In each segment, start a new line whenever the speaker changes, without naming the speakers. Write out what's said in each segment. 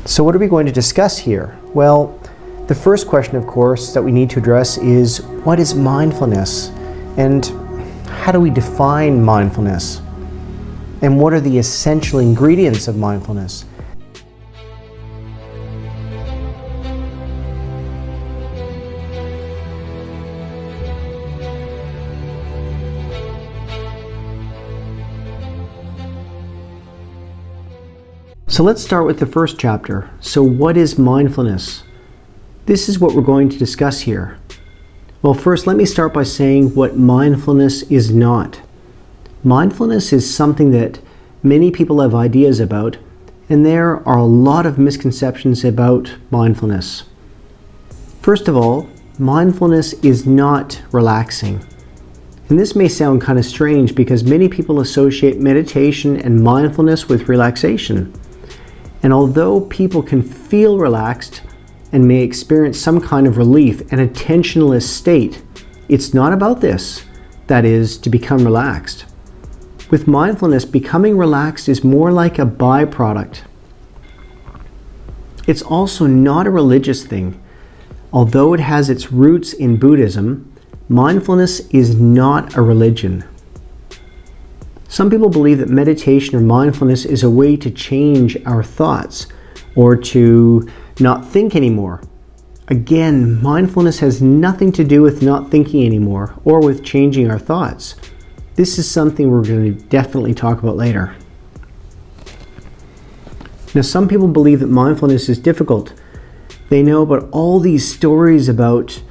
So what are we going to discuss here? Well, the first question, of course, that we need to address is, what is mindfulness? And how do we define mindfulness? And what are the essential ingredients of mindfulness? So let's start with the first chapter. So what is mindfulness? This is what we're going to discuss here. Well, first, let me start by saying what mindfulness is not. Mindfulness is something that many people have ideas about, and there are a lot of misconceptions about mindfulness. First of all, mindfulness is not relaxing. And this may sound kind of strange because many people associate meditation and mindfulness with relaxation. And although people can feel relaxed and may experience some kind of relief and attentionless state, it's not about this, that is, to become relaxed. With mindfulness, becoming relaxed is more like a byproduct. It's also not a religious thing. Although it has its roots in Buddhism, mindfulness is not a religion. Some people believe that meditation or mindfulness is a way to change our thoughts or to not think anymore. Again, mindfulness has nothing to do with not thinking anymore or with changing our thoughts. This is something we're going to definitely talk about later. Now, some people believe that mindfulness is difficult. They know about all these stories about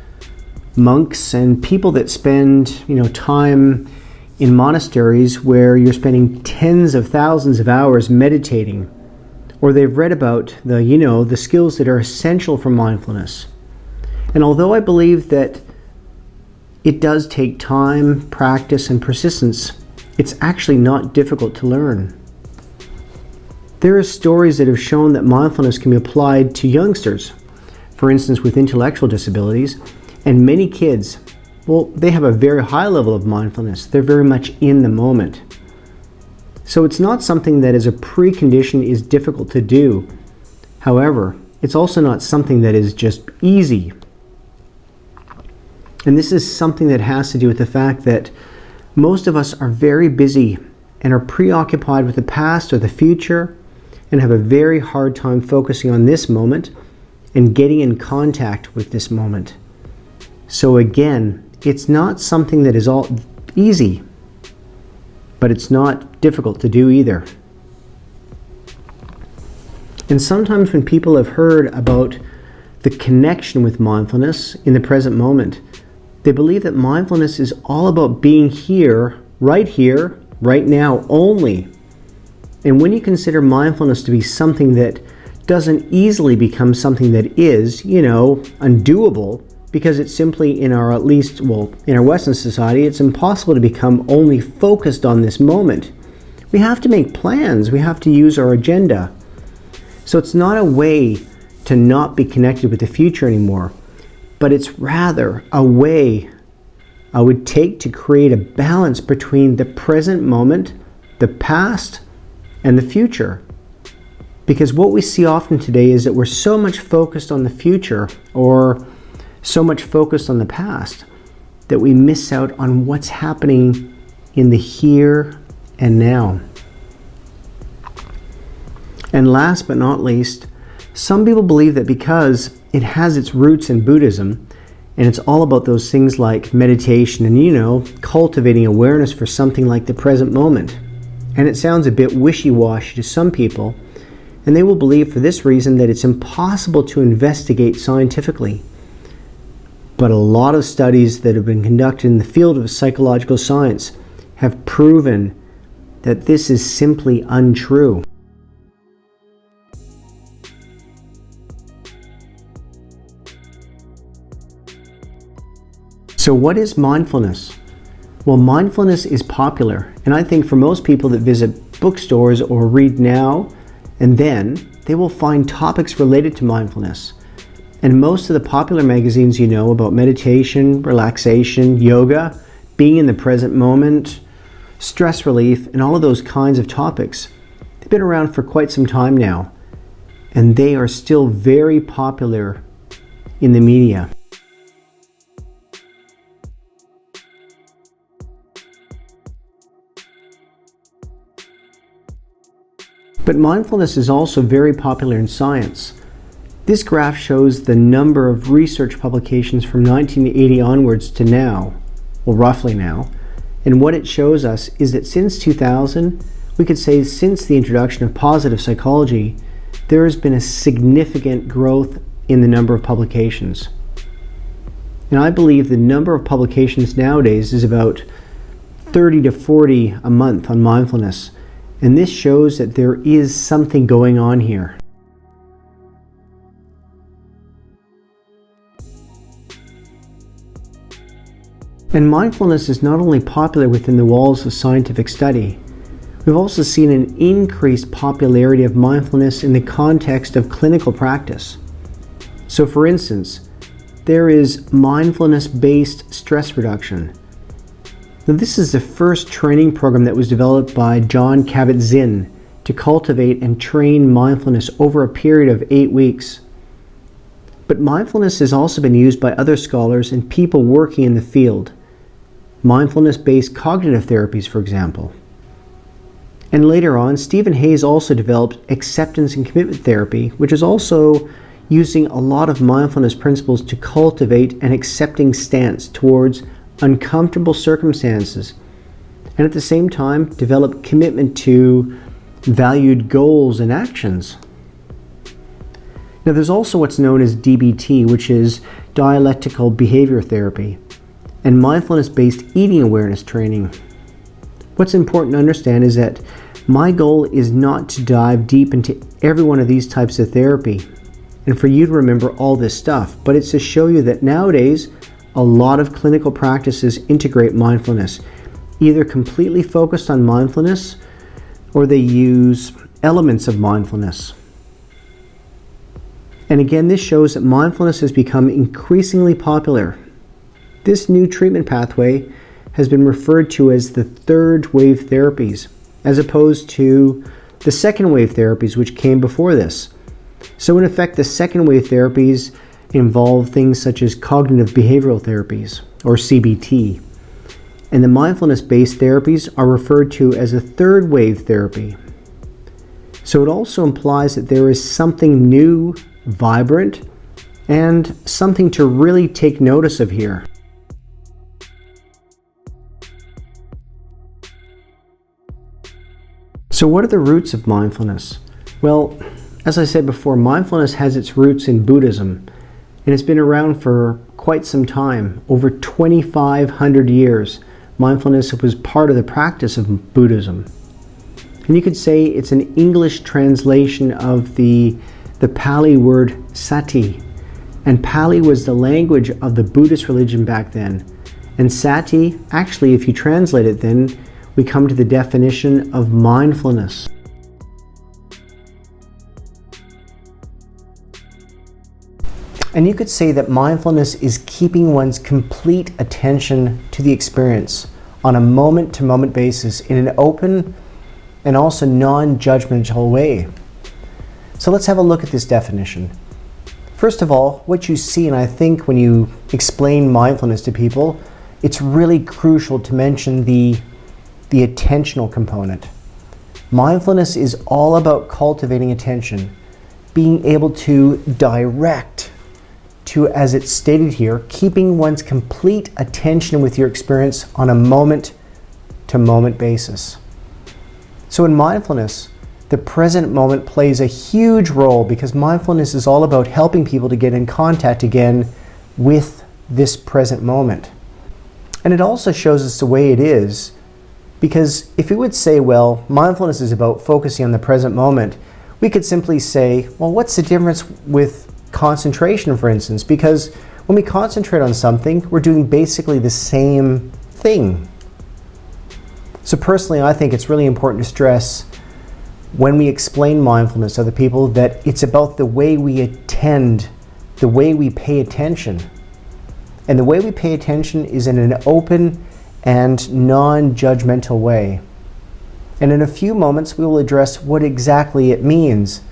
monks and people that spend, time in monasteries where you're spending tens of thousands of hours meditating, or they've read about the skills that are essential for mindfulness. And although I believe that it does take time, practice, and persistence, it's actually not difficult to learn. There are stories that have shown that mindfulness can be applied to youngsters, for instance with intellectual disabilities, and many kids. Well, they have a very high level of mindfulness. They're very much in the moment. So it's not something that as a precondition is difficult to do. However, it's also not something that is just easy. And this is something that has to do with the fact that most of us are very busy and are preoccupied with the past or the future and have a very hard time focusing on this moment and getting in contact with this moment. So again, it's not something that is all easy, but it's not difficult to do either. And sometimes when people have heard about the connection with mindfulness in the present moment, they believe that mindfulness is all about being here, right now only. And when you consider mindfulness to be something that doesn't easily become something that is, undoable, because it's simply in our Western society, it's impossible to become only focused on this moment. We have to make plans. We have to use our agenda. So it's not a way to not be connected with the future anymore, but it's rather a way I would take to create a balance between the present moment, the past, and the future. Because what we see often today is that we're so much focused on the future or so much focused on the past that we miss out on what's happening in the here and now. And last but not least, some people believe that because it has its roots in Buddhism and it's all about those things like meditation and, cultivating awareness for something like the present moment. And it sounds a bit wishy-washy to some people, and they will believe for this reason that it's impossible to investigate scientifically. But a lot of studies that have been conducted in the field of psychological science have proven that this is simply untrue. So what is mindfulness? Well, mindfulness is popular, and I think for most people that visit bookstores or read now and then, they will find topics related to mindfulness. And most of the popular magazines about meditation, relaxation, yoga, being in the present moment, stress relief, and all of those kinds of topics, they've been around for quite some time now. and they are still very popular in the media. But mindfulness is also very popular in science. This graph shows the number of research publications from 1980 onwards to now, well, roughly now. And what it shows us is that since 2000, we could say since the introduction of positive psychology, there has been a significant growth in the number of publications. And I believe the number of publications nowadays is about 30 to 40 a month on mindfulness. And this shows that there is something going on here. And mindfulness is not only popular within the walls of scientific study, we've also seen an increased popularity of mindfulness in the context of clinical practice. So for instance, there is mindfulness-based stress reduction. Now, this is the first training program that was developed by John Kabat-Zinn to cultivate and train mindfulness over a period of 8 weeks. But mindfulness has also been used by other scholars and people working in the field. Mindfulness-based cognitive therapies, for example. And later on, Stephen Hayes also developed acceptance and commitment therapy, which is also using a lot of mindfulness principles to cultivate an accepting stance towards uncomfortable circumstances, and at the same time develop commitment to valued goals and actions. Now there's also what's known as DBT, which is dialectical behavior therapy, and mindfulness-based eating awareness training. What's important to understand is that my goal is not to dive deep into every one of these types of therapy and for you to remember all this stuff, but it's to show you that nowadays a lot of clinical practices integrate mindfulness, either completely focused on mindfulness or they use elements of mindfulness. And again, this shows that mindfulness has become increasingly popular. This new treatment pathway has been referred to as the third wave therapies, as opposed to the second wave therapies which came before this. So in effect, the second wave therapies involve things such as cognitive behavioral therapies, or CBT. And the mindfulness-based therapies are referred to as a third wave therapy. So it also implies that there is something new, vibrant, and something to really take notice of here. So what are the roots of mindfulness? Well, as I said before, mindfulness has its roots in Buddhism, and it's been around for quite some time, over 2,500 years. Mindfulness was part of the practice of Buddhism. And you could say it's an English translation of the Pali word sati. And Pali was the language of the Buddhist religion back then. And sati, actually, if you translate it then, we come to the definition of mindfulness. And you could say that mindfulness is keeping one's complete attention to the experience on a moment-to-moment basis in an open and also non-judgmental way. So let's have a look at this definition. First of all, what you see, and I think when you explain mindfulness to people, it's really crucial to mention the attentional component. Mindfulness is all about cultivating attention, being able to direct to, as it's stated here, keeping one's complete attention with your experience on a moment-to-moment basis. So in mindfulness, the present moment plays a huge role because mindfulness is all about helping people to get in contact again with this present moment. And it also shows us the way it is, because if we would say, well, mindfulness is about focusing on the present moment, we could simply say, well, what's the difference with concentration, for instance? Because when we concentrate on something, we're doing basically the same thing. So personally, I think it's really important to stress when we explain mindfulness to other people that it's about the way we attend, the way we pay attention. And the way we pay attention is in an open and non-judgmental way. And in a few moments, we will address what exactly it means.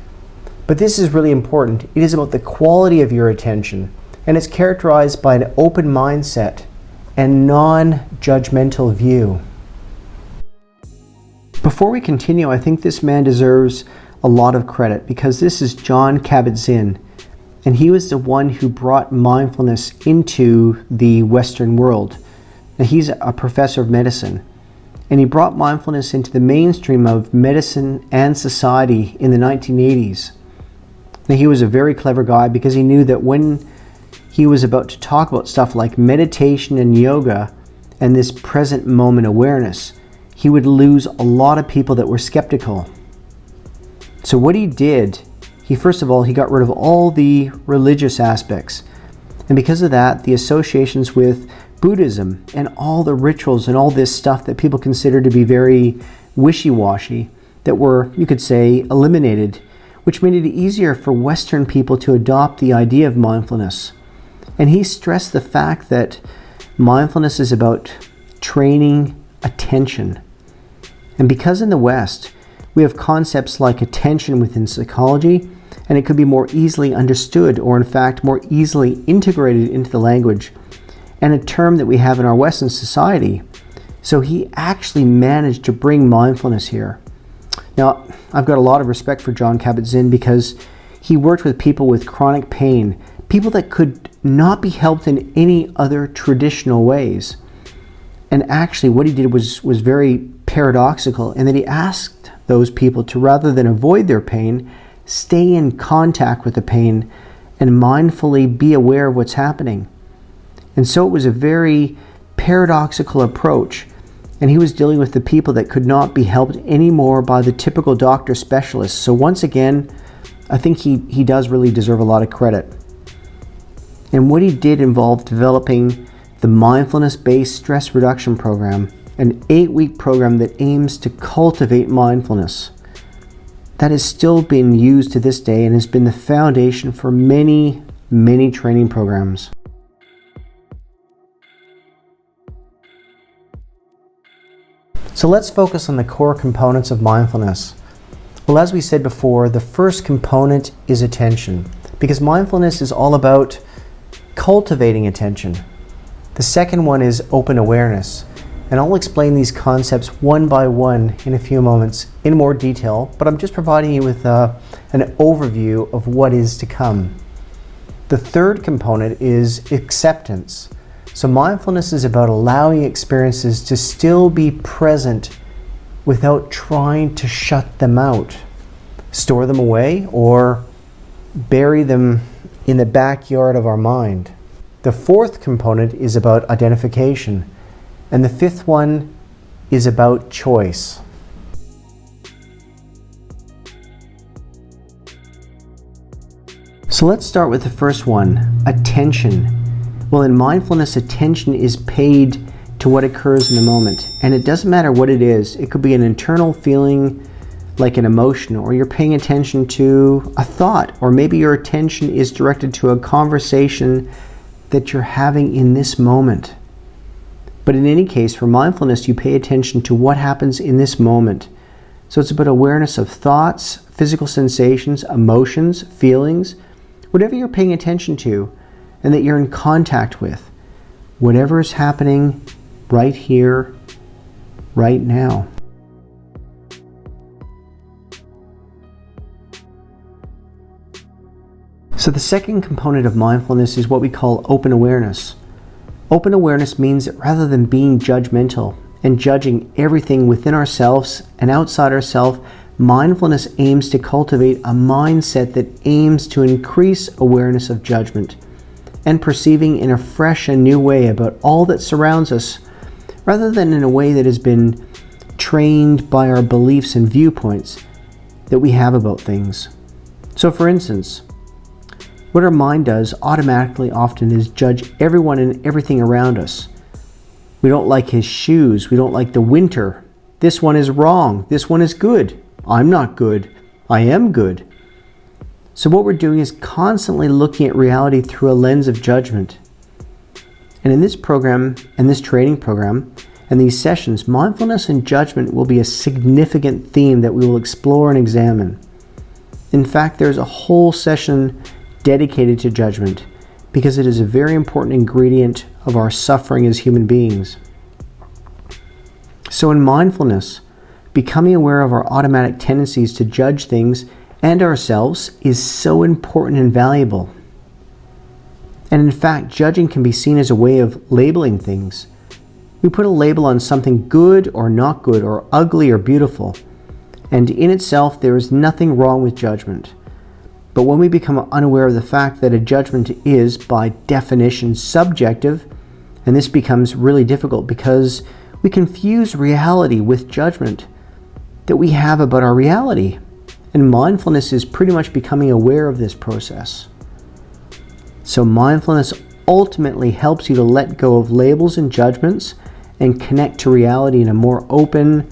But this is really important. It is about the quality of your attention, and it's characterized by an open mindset and non-judgmental view. Before we continue, I think this man deserves a lot of credit because this is John Kabat-Zinn, and he was the one who brought mindfulness into the Western world. Now, he's a professor of medicine, and he brought mindfulness into the mainstream of medicine and society in the 1980s. Now, he was a very clever guy because he knew that when he was about to talk about stuff like meditation and yoga and this present moment awareness, he would lose a lot of people that were skeptical. So what he did, first of all, he got rid of all the religious aspects. And because of that, the associations with Buddhism and all the rituals and all this stuff that people consider to be very wishy-washy that were, you could say, eliminated, which made it easier for Western people to adopt the idea of mindfulness. And he stressed the fact that mindfulness is about training attention. And because in the West, we have concepts like attention within psychology, and it could be more easily understood, or in fact, more easily integrated into the language, and a term that we have in our Western society. So he actually managed to bring mindfulness here. Now, I've got a lot of respect for John Kabat-Zinn because he worked with people with chronic pain, people that could not be helped in any other traditional ways. And actually what he did was very paradoxical in that he asked those people to, rather than avoid their pain, stay in contact with the pain and mindfully be aware of what's happening. And so it was a very paradoxical approach. And he was dealing with the people that could not be helped anymore by the typical doctor specialist. So once again, I think he does really deserve a lot of credit. And what he did involved developing the mindfulness-based stress reduction program, an 8-week program that aims to cultivate mindfulness. That is still being used to this day and has been the foundation for many, many training programs. So let's focus on the core components of mindfulness. Well, as we said before, the first component is attention, because mindfulness is all about cultivating attention. The second one is open awareness, and I'll explain these concepts one by one in a few moments in more detail, but I'm just providing you with an overview of what is to come. The third component is acceptance. So mindfulness is about allowing experiences to still be present without trying to shut them out, store them away, or bury them in the backyard of our mind. The fourth component is about identification, and the fifth one is about choice. So let's start with the first one, attention. Well, in mindfulness, attention is paid to what occurs in the moment. And it doesn't matter what it is. It could be an internal feeling like an emotion, or you're paying attention to a thought, or maybe your attention is directed to a conversation that you're having in this moment. But in any case, for mindfulness, you pay attention to what happens in this moment. So it's about awareness of thoughts, physical sensations, emotions, feelings, whatever you're paying attention to, and that you're in contact with, whatever is happening right here, right now. So the second component of mindfulness is what we call open awareness. Open awareness means that rather than being judgmental and judging everything within ourselves and outside ourselves, mindfulness aims to cultivate a mindset that aims to increase awareness of judgment and perceiving in a fresh and new way about all that surrounds us, rather than in a way that has been trained by our beliefs and viewpoints that we have about things. So for instance, what our mind does automatically often is judge everyone and everything around us. We don't like his shoes, we don't like the winter. This one is wrong, this one is good. I'm not good, I am good. So what we're doing is constantly looking at reality through a lens of judgment. And in this program, and this training program, and these sessions, mindfulness and judgment will be a significant theme that we will explore and examine. In fact, there's a whole session dedicated to judgment because it is a very important ingredient of our suffering as human beings. So in mindfulness, becoming aware of our automatic tendencies to judge things and ourselves is so important and valuable. And in fact, judging can be seen as a way of labeling things. We put a label on something good or not good, or ugly or beautiful. And in itself, there is nothing wrong with judgment. But when we become unaware of the fact that a judgment is, by definition, subjective, and this becomes really difficult because we confuse reality with judgment that we have about our reality. And mindfulness is pretty much becoming aware of this process. So mindfulness ultimately helps you to let go of labels and judgments and connect to reality in a more open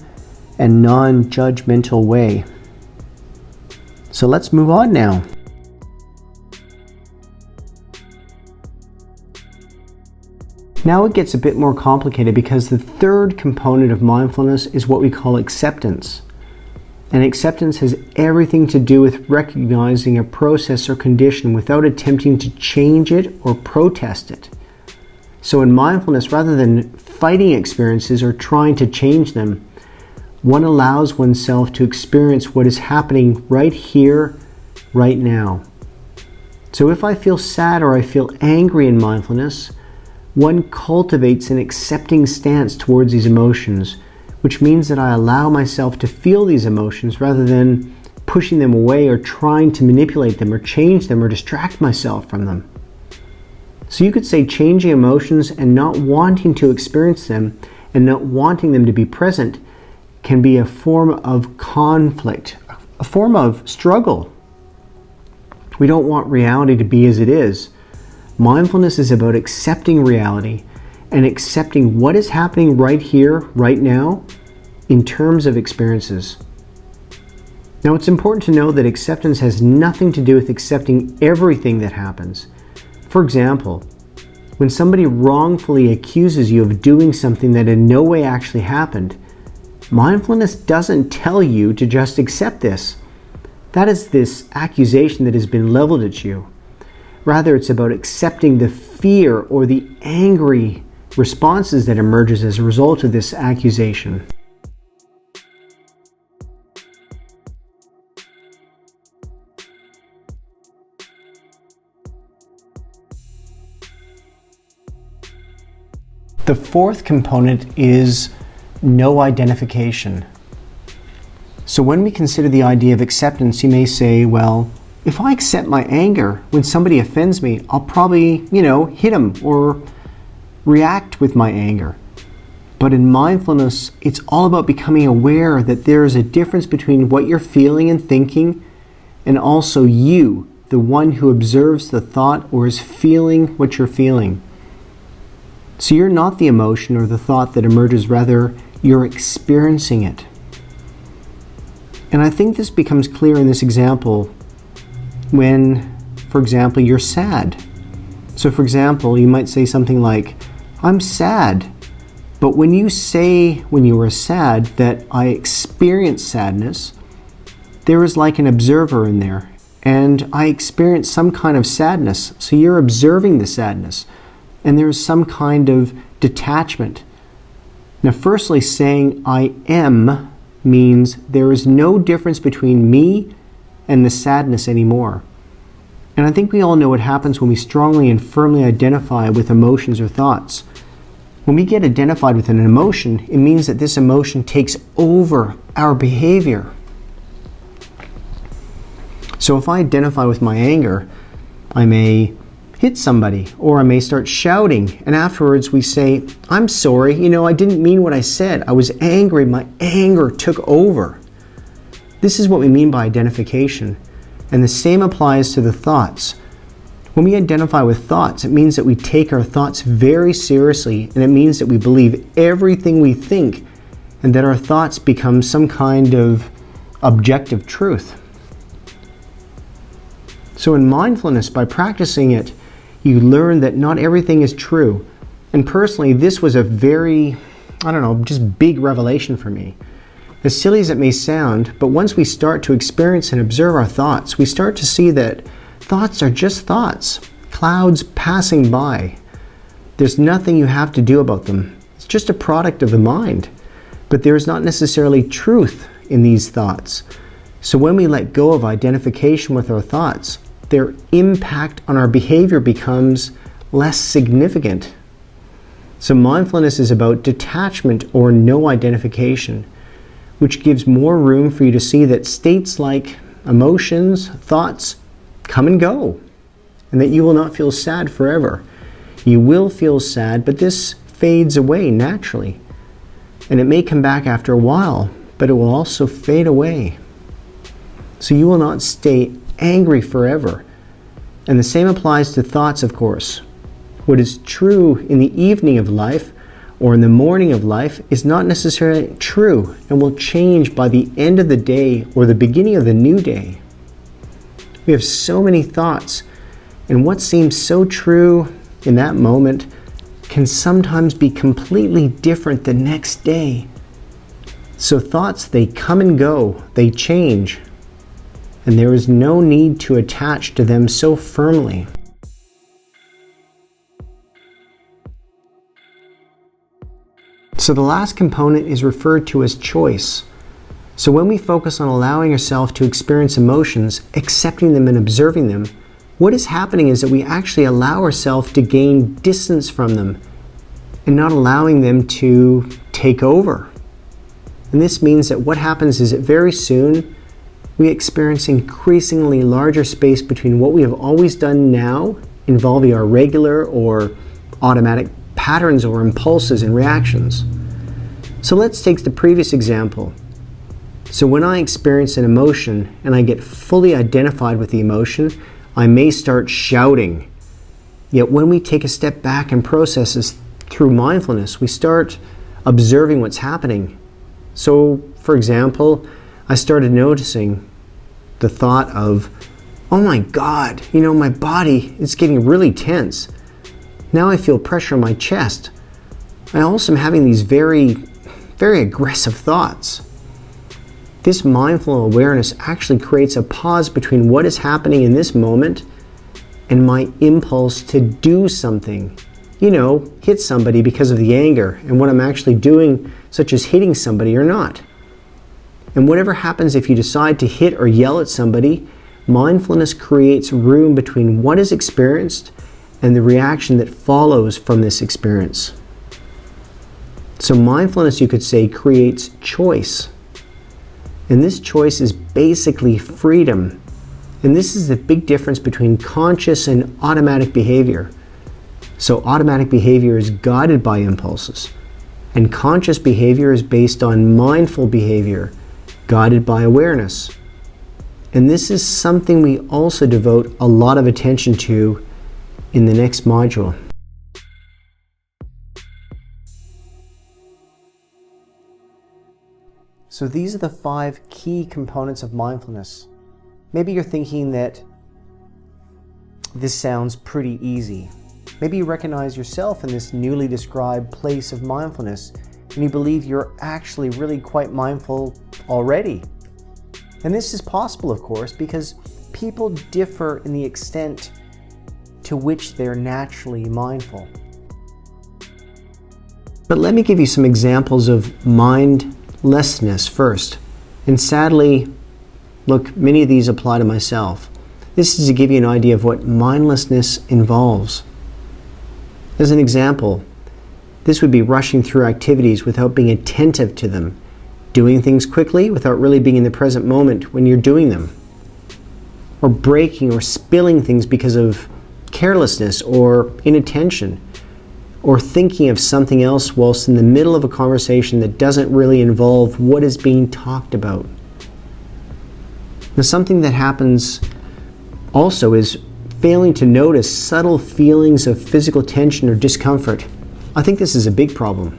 and non-judgmental way. So let's move on now. Now it gets a bit more complicated because the third component of mindfulness is what we call acceptance. And acceptance has everything to do with recognizing a process or condition without attempting to change it or protest it. So in mindfulness, rather than fighting experiences or trying to change them, one allows oneself to experience what is happening right here, right now. So if I feel sad or I feel angry in mindfulness, one cultivates an accepting stance towards these emotions, which means that I allow myself to feel these emotions rather than pushing them away or trying to manipulate them or change them or distract myself from them. So you could say changing emotions and not wanting to experience them and not wanting them to be present can be a form of conflict, a form of struggle. We don't want reality to be as it is. Mindfulness is about accepting reality and accepting what is happening right here, right now, in terms of experiences. Now, it's important to know that acceptance has nothing to do with accepting everything that happens. For example, when somebody wrongfully accuses you of doing something that in no way actually happened, mindfulness doesn't tell you to just accept this. That is this accusation that has been leveled at you. Rather, it's about accepting the fear or the angry responses that emerges as a result of this accusation. The fourth component is no identification. So when we consider the idea of acceptance, you may say, well, if I accept my anger when somebody offends me, I'll probably, hit them or react with my anger. But in mindfulness, it's all about becoming aware that there is a difference between what you're feeling and thinking and also you, the one who observes the thought or is feeling what you're feeling. So you're not the emotion or the thought that emerges, rather you're experiencing it. And I think this becomes clear in this example when, for example, you're sad. So for example, you might say something like, I'm sad. But when you say when you are sad that I experience sadness, there is like an observer in there. And I experience some kind of sadness. So you're observing the sadness. And there is some kind of detachment. Now, firstly, saying I am means there is no difference between me and the sadness anymore. And I think we all know what happens when we strongly and firmly identify with emotions or thoughts. When we get identified with an emotion, it means that this emotion takes over our behavior. So if I identify with my anger, I may hit somebody, or I may start shouting, and afterwards we say, I'm sorry, I didn't mean what I said. I was angry, my anger took over. This is what we mean by identification, and the same applies to the thoughts. When we identify with thoughts, it means that we take our thoughts very seriously, and it means that we believe everything we think, and that our thoughts become some kind of objective truth. So in mindfulness, by practicing it, you learn that not everything is true. And personally, this was a very, just big revelation for me. As silly as it may sound, but once we start to experience and observe our thoughts, we start to see that thoughts are just thoughts, clouds passing by. There's nothing you have to do about them. It's just a product of the mind. But there is not necessarily truth in these thoughts. So when we let go of identification with our thoughts, their impact on our behavior becomes less significant. So mindfulness is about detachment or no identification, which gives more room for you to see that states like emotions, thoughts, come and go, and that you will not feel sad forever. You will feel sad, but this fades away naturally. And it may come back after a while, but it will also fade away. So you will not stay angry forever. And the same applies to thoughts, of course. What is true in the evening of life or in the morning of life is not necessarily true and will change by the end of the day or the beginning of the new day. We have so many thoughts, and what seems so true in that moment can sometimes be completely different the next day. So thoughts, they come and go, they change, and there is no need to attach to them so firmly. So the last component is referred to as choice. So when we focus on allowing ourselves to experience emotions, accepting them and observing them, what is happening is that we actually allow ourselves to gain distance from them and not allowing them to take over. And this means that what happens is that very soon we experience increasingly larger space between what we have always done now, involving our regular or automatic patterns or impulses and reactions. So let's take the previous example. So when I experience an emotion and I get fully identified with the emotion, I may start shouting. Yet when we take a step back and process this through mindfulness, we start observing what's happening. So, for example, I started noticing the thought of, oh my God, my body is getting really tense. Now I feel pressure on my chest. I also am having these very, very aggressive thoughts. This mindful awareness actually creates a pause between what is happening in this moment and my impulse to do something. Hit somebody because of the anger and what I'm actually doing, such as hitting somebody or not. And whatever happens if you decide to hit or yell at somebody, mindfulness creates room between what is experienced and the reaction that follows from this experience. So mindfulness, you could say, creates choice. And this choice is basically freedom. And this is the big difference between conscious and automatic behavior. So automatic behavior is guided by impulses, and conscious behavior is based on mindful behavior, guided by awareness. And this is something we also devote a lot of attention to in the next module. So these are the 5 key components of mindfulness. Maybe you're thinking that this sounds pretty easy. Maybe you recognize yourself in this newly described place of mindfulness, and you believe you're actually really quite mindful already. And this is possible, of course, because people differ in the extent to which they're naturally mindful. But let me give you some examples of mindlessness first. And sadly, look, many of these apply to myself. This is to give you an idea of what mindlessness involves. As an example, this would be rushing through activities without being attentive to them, doing things quickly without really being in the present moment when you're doing them, or breaking or spilling things because of carelessness or inattention, or thinking of something else whilst in the middle of a conversation that doesn't really involve what is being talked about. Now, something that happens also is failing to notice subtle feelings of physical tension or discomfort. I think this is a big problem.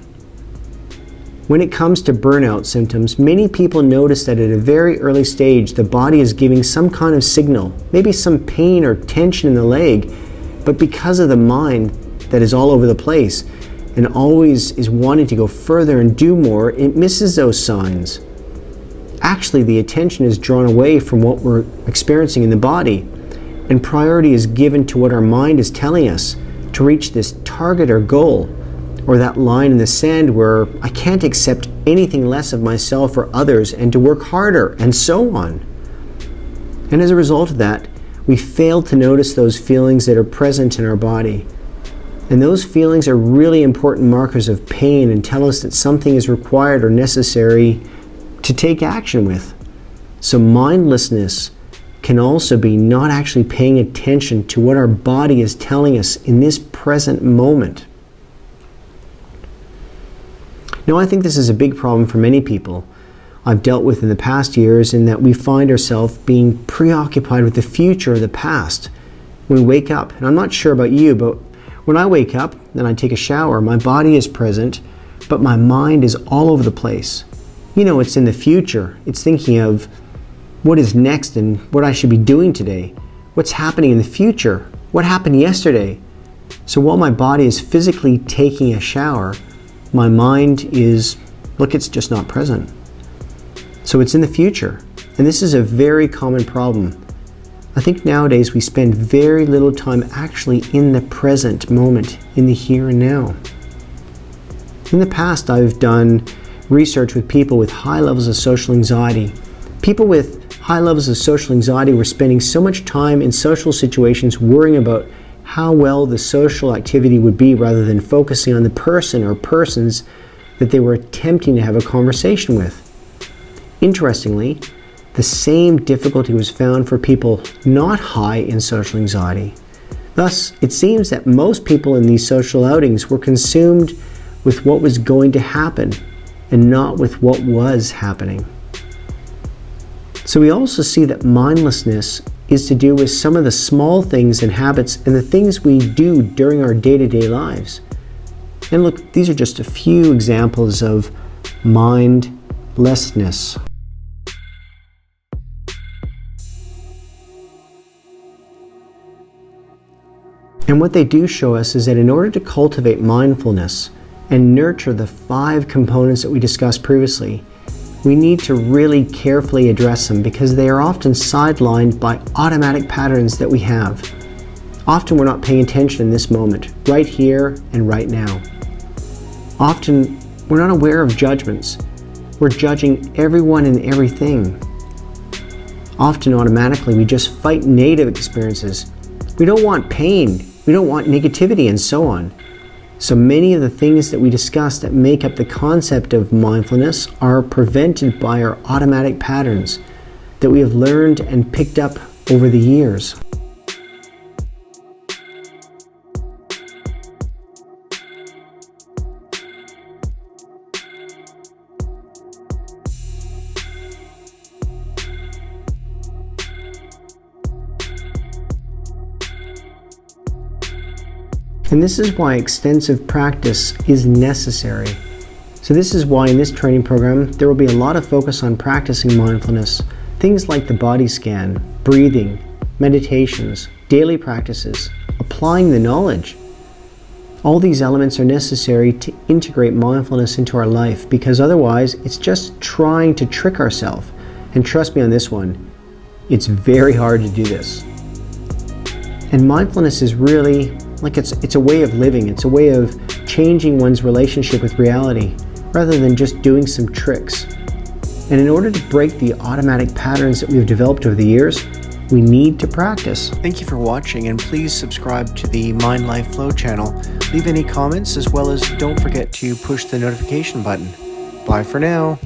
When it comes to burnout symptoms, many people notice that at a very early stage, the body is giving some kind of signal, maybe some pain or tension in the leg, but because of the mind that is all over the place and always is wanting to go further and do more, it misses those signs. actually the attention is drawn away from what we're experiencing in the body, and priority is given to what our mind is telling us to reach this target or goal, or that line in the sand where I can't accept anything less of myself or others and to work harder, and so on. And as a result of that, we fail to notice those feelings that are present in our body. And those feelings are really important markers of pain and tell us that something is required or necessary to take action with. So mindlessness can also be not actually paying attention to what our body is telling us in this present moment. Now, I think this is a big problem for many people I've dealt with in the past years, in that we find ourselves being preoccupied with the future or the past when we wake up. And I'm not sure about you, but when I wake up and I take a shower, my body is present, but my mind is all over the place. You know, it's in the future. It's thinking of what is next and what I should be doing today. What's happening in the future? What happened yesterday? So while my body is physically taking a shower, my mind is, look, it's just not present. So it's in the future. And this is a very common problem. I think nowadays we spend very little time actually in the present moment, in the here and now. In the past, I've done research with people with high levels of social anxiety. People with high levels of social anxiety were spending so much time in social situations worrying about how well the social activity would be rather than focusing on the person or persons that they were attempting to have a conversation with. Interestingly, the same difficulty was found for people not high in social anxiety. Thus, it seems that most people in these social outings were consumed with what was going to happen and not with what was happening. So we also see that mindlessness is to do with some of the small things and habits and the things we do during our day-to-day lives. And look, these are just a few examples of mindlessness. And what they do show us is that in order to cultivate mindfulness and nurture the 5 components that we discussed previously, we need to really carefully address them, because they are often sidelined by automatic patterns that we have. Often we're not paying attention in this moment, right here and right now. Often we're not aware of judgments. We're judging everyone and everything. Often automatically we just fight negative experiences. We don't want pain. We don't want negativity, and so on. So many of the things that we discuss that make up the concept of mindfulness are prevented by our automatic patterns that we have learned and picked up over the years. And this is why extensive practice is necessary. So this is why in this training program, there will be a lot of focus on practicing mindfulness. Things like the body scan, breathing, meditations, daily practices, applying the knowledge. All these elements are necessary to integrate mindfulness into our life, because otherwise it's just trying to trick ourselves. And trust me on this one, it's very hard to do this. And mindfulness is really like it's a way of living. It's a way of changing one's relationship with reality rather than just doing some tricks. And in order to break the automatic patterns that we've developed over the years, we need to practice. Thank you for watching, and please subscribe to the Mind Life Flow channel. Leave any comments, as well as don't forget to push the notification button. Bye for now.